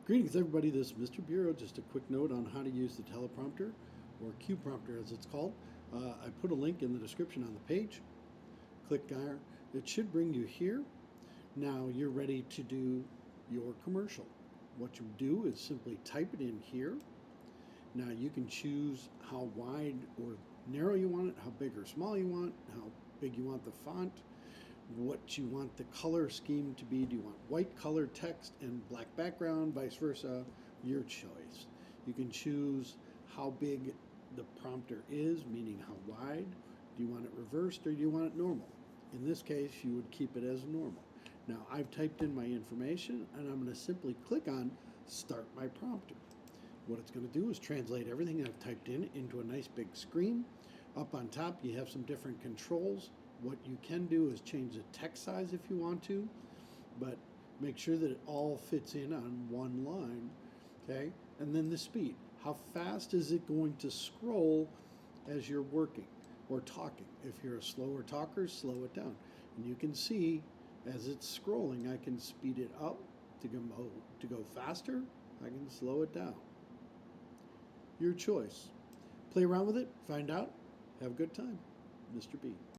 Greetings everybody, this is Mr. Bureau. Just a quick note on how to use the teleprompter, or Cueprompter as it's called. I put a link in the description on the page. Click there. It should bring you here. Now you're ready to do your commercial. What you do is simply type it in here. Now you can choose how wide or narrow you want it, how big or small you want, how big you want the font, what you want the color scheme to be. Do you want white color text and black background, vice versa? Your choice. You can choose how big the prompter is, meaning how wide. Do you want it reversed or do you want it normal? In this case, you would keep it as normal. Now I've typed in my information and I'm going to simply click on Start My Prompter. What it's going to do is translate everything I've typed in into a nice big screen. Up on top you have some different controls. What you can do is change the text size if you want to, but make sure that it all fits in on one line, okay? And then the speed. How fast is it going to scroll as you're working or talking? If you're a slower talker, slow it down. And you can see as it's scrolling, I can speed it up to go faster. I can slow it down. Your choice. Play around with it, find out, have a good time. Mr. B.